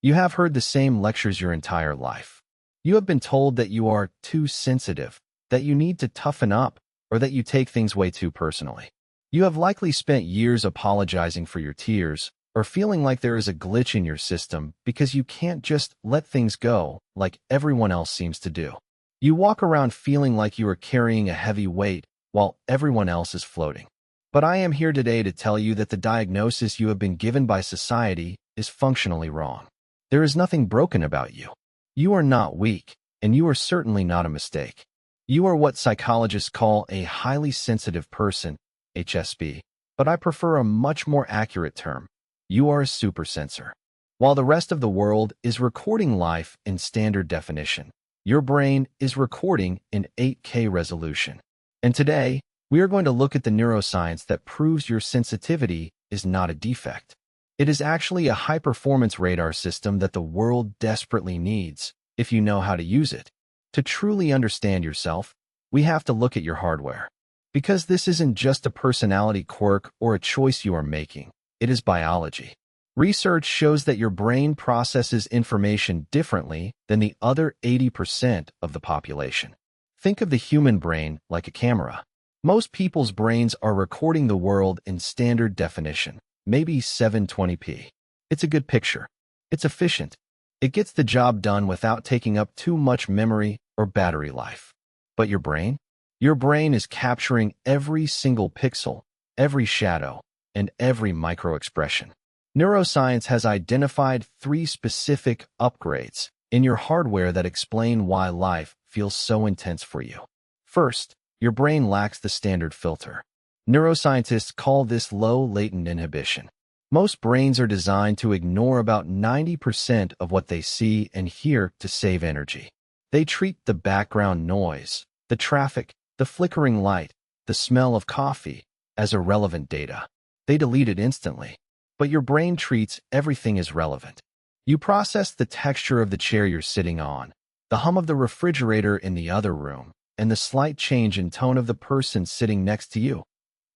You have heard the same lectures your entire life. You have been told that you are too sensitive, that you need to toughen up, or that you take things way too personally. You have likely spent years apologizing for your tears, or feeling like there is a glitch in your system because you can't just let things go like everyone else seems to do. You walk around feeling like you are carrying a heavy weight while everyone else is floating. But I am here today to tell you that the diagnosis you have been given by society is functionally wrong. There is nothing broken about you. You are not weak, and you are certainly not a mistake. You are what psychologists call a highly sensitive person, HSP, but I prefer a much more accurate term. You are a supersensor. While the rest of the world is recording life in standard definition, your brain is recording in 8K resolution. And today, we are going to look at the neuroscience that proves your sensitivity is not a defect. It is actually a high-performance radar system that the world desperately needs if you know how to use it. To truly understand yourself, we have to look at your hardware. Because this isn't just a personality quirk or a choice you are making, it is biology. Research shows that your brain processes information differently than the other 80% of the population. Think of the human brain like a camera. Most people's brains are recording the world in standard definition, maybe 720p. It's a good picture. It's efficient. It gets the job done without taking up too much memory or battery life. But your brain? Your brain is capturing every single pixel, every shadow, and every micro-expression. Neuroscience has identified 3 specific upgrades in your hardware that explain why life feels so intense for you. First, your brain lacks the standard filter. Neuroscientists call this low latent inhibition. Most brains are designed to ignore about 90% of what they see and hear to save energy. They treat the background noise, the traffic, the flickering light, the smell of coffee as irrelevant data. They delete it instantly. But your brain treats everything as relevant. You process the texture of the chair you're sitting on, the hum of the refrigerator in the other room, and the slight change in tone of the person sitting next to you,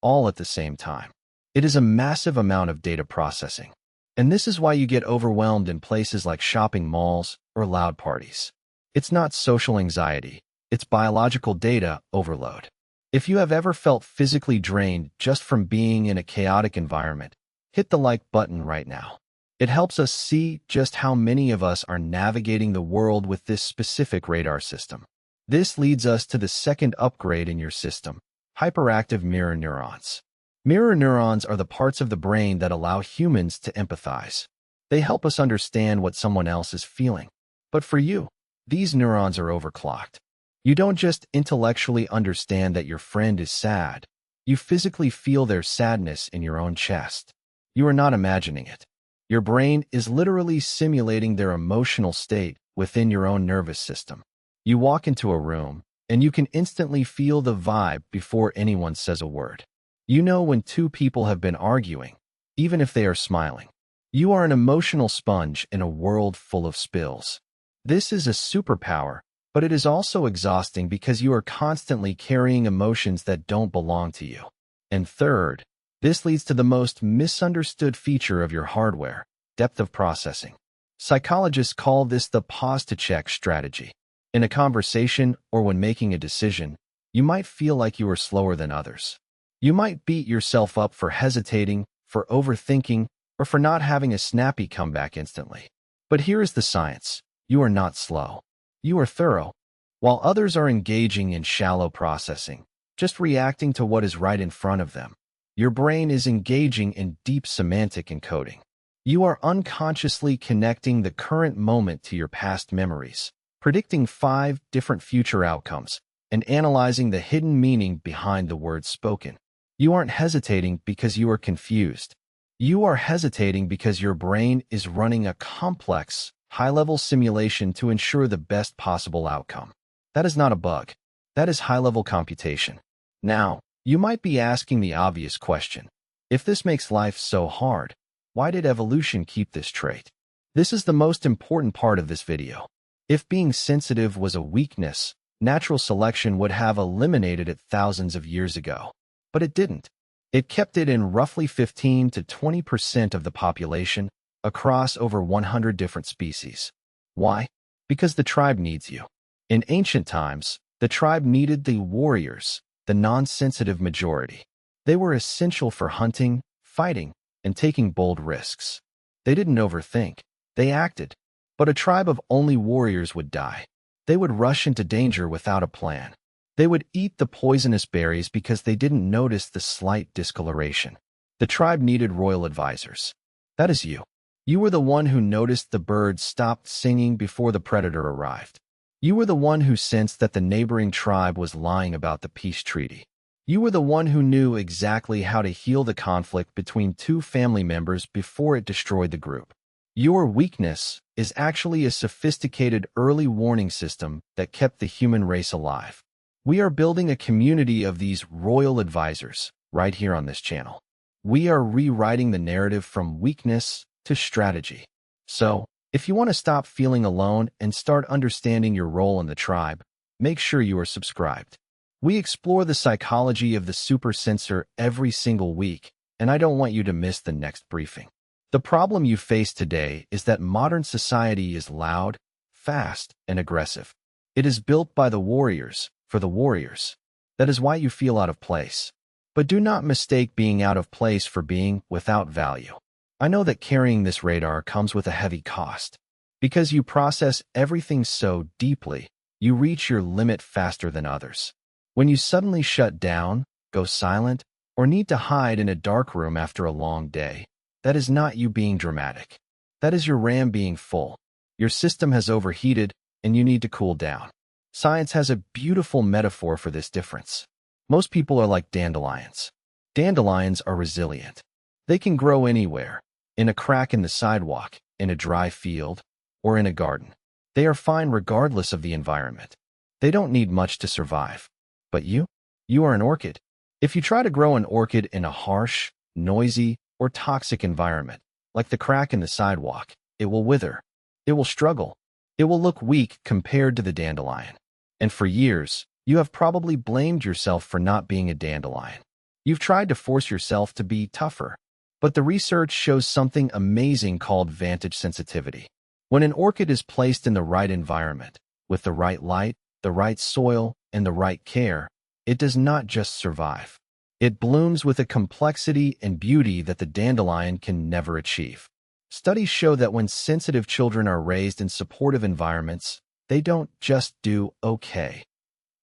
all at the same time. It is a massive amount of data processing. And this is why you get overwhelmed in places like shopping malls or loud parties. It's not social anxiety, it's biological data overload. If you have ever felt physically drained just from being in a chaotic environment, hit the like button right now. It helps us see just how many of us are navigating the world with this specific radar system. This leads us to the second upgrade in your system, hyperactive mirror neurons. Mirror neurons are the parts of the brain that allow humans to empathize. They help us understand what someone else is feeling. But for you, these neurons are overclocked. You don't just intellectually understand that your friend is sad. You physically feel their sadness in your own chest. You are not imagining it. Your brain is literally simulating their emotional state within your own nervous system. You walk into a room, and you can instantly feel the vibe before anyone says a word. You know when 2 people have been arguing, even if they are smiling. You are an emotional sponge in a world full of spills. This is a superpower, but it is also exhausting because you are constantly carrying emotions that don't belong to you. And third, this leads to the most misunderstood feature of your hardware, depth of processing. Psychologists call this the pause-to-check strategy. In a conversation or when making a decision, you might feel like you are slower than others. You might beat yourself up for hesitating, for overthinking, or for not having a snappy comeback instantly. But here is the science. You are not slow. You are thorough. While others are engaging in shallow processing, just reacting to what is right in front of them, your brain is engaging in deep semantic encoding. You are unconsciously connecting the current moment to your past memories, predicting 5 different future outcomes, and analyzing the hidden meaning behind the words spoken. You aren't hesitating because you are confused. You are hesitating because your brain is running a complex, high-level simulation to ensure the best possible outcome. That is not a bug. That is high-level computation. Now, you might be asking the obvious question. If this makes life so hard, why did evolution keep this trait? This is the most important part of this video. If being sensitive was a weakness, natural selection would have eliminated it thousands of years ago. But it didn't. It kept it in roughly 15 to 20% of the population across over 100 different species. Why? Because the tribe needs you. In ancient times, the tribe needed the warriors, the non-sensitive majority. They were essential for hunting, fighting, and taking bold risks. They didn't overthink. They acted. But a tribe of only warriors would die. They would rush into danger without a plan. They would eat the poisonous berries because they didn't notice the slight discoloration. The tribe needed royal advisors. That is you. You were the one who noticed the birds stopped singing before the predator arrived. You were the one who sensed that the neighboring tribe was lying about the peace treaty. You were the one who knew exactly how to heal the conflict between two family members before it destroyed the group. Your weakness is actually a sophisticated early warning system that kept the human race alive. We are building a community of these royal advisors right here on this channel. We are rewriting the narrative from weakness to strategy. So, if you want to stop feeling alone and start understanding your role in the tribe, make sure you are subscribed. We explore the psychology of the super sensor every single week, and I don't want you to miss the next briefing. The problem you face today is that modern society is loud, fast, and aggressive. It is built by the warriors, for the warriors. That is why you feel out of place. But do not mistake being out of place for being without value. I know that carrying this radar comes with a heavy cost. Because you process everything so deeply, you reach your limit faster than others. When you suddenly shut down, go silent, or need to hide in a dark room after a long day, that is not you being dramatic. That is your RAM being full. Your system has overheated, and you need to cool down. Science has a beautiful metaphor for this difference. Most people are like dandelions. Dandelions are resilient. They can grow anywhere, in a crack in the sidewalk, in a dry field, or in a garden. They are fine regardless of the environment. They don't need much to survive. But you? You are an orchid. If you try to grow an orchid in a harsh, noisy, or toxic environment, like the crack in the sidewalk, it will wither. It will struggle. It will look weak compared to the dandelion. And for years, you have probably blamed yourself for not being a dandelion. You've tried to force yourself to be tougher. But the research shows something amazing called vantage sensitivity. When an orchid is placed in the right environment, with the right light, the right soil, and the right care, it does not just survive. It blooms with a complexity and beauty that the dandelion can never achieve. Studies show that when sensitive children are raised in supportive environments, they don't just do okay.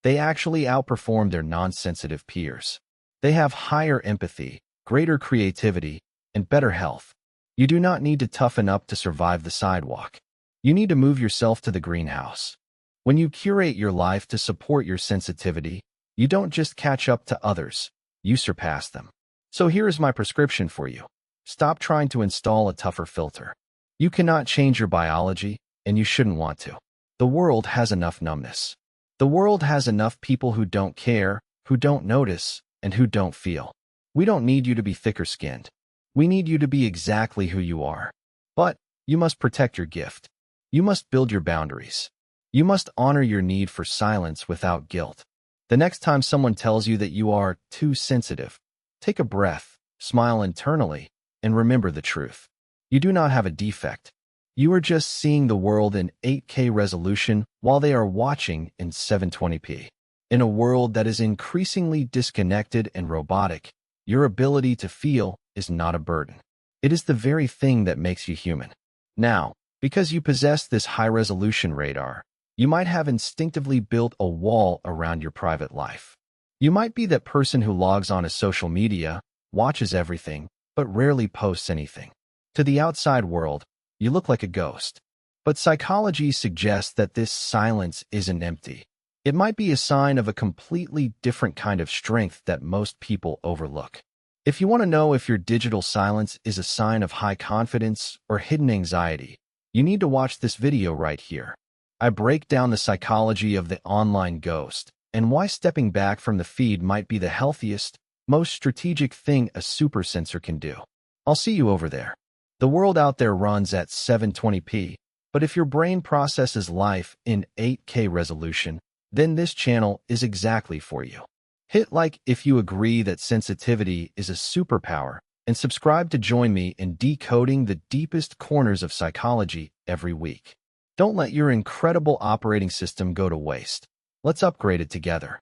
They actually outperform their non-sensitive peers. They have higher empathy, greater creativity, and better health. You do not need to toughen up to survive the sidewalk. You need to move yourself to the greenhouse. When you curate your life to support your sensitivity, you don't just catch up to others, you surpass them. So here is my prescription for you. Stop trying to install a tougher filter. You cannot change your biology, and you shouldn't want to. The world has enough numbness. The world has enough people who don't care, who don't notice, and who don't feel. We don't need you to be thicker-skinned. We need you to be exactly who you are. But you must protect your gift. You must build your boundaries. You must honor your need for silence without guilt. The next time someone tells you that you are too sensitive, take a breath, smile internally, and remember the truth. You do not have a defect. You are just seeing the world in 8K resolution while they are watching in 720p. In a world that is increasingly disconnected and robotic, your ability to feel is not a burden. It is the very thing that makes you human. Now, because you possess this high-resolution radar, you might have instinctively built a wall around your private life. You might be that person who logs on to social media, watches everything, but rarely posts anything. To the outside world, you look like a ghost. But psychology suggests that this silence isn't empty. It might be a sign of a completely different kind of strength that most people overlook. If you want to know if your digital silence is a sign of high confidence or hidden anxiety, you need to watch this video right here. I break down the psychology of the online ghost and why stepping back from the feed might be the healthiest, most strategic thing a super sensor can do. I'll see you over there. The world out there runs at 720p, but if your brain processes life in 8K resolution, then this channel is exactly for you. Hit like if you agree that sensitivity is a superpower and subscribe to join me in decoding the deepest corners of psychology every week. Don't let your incredible operating system go to waste. Let's upgrade it together.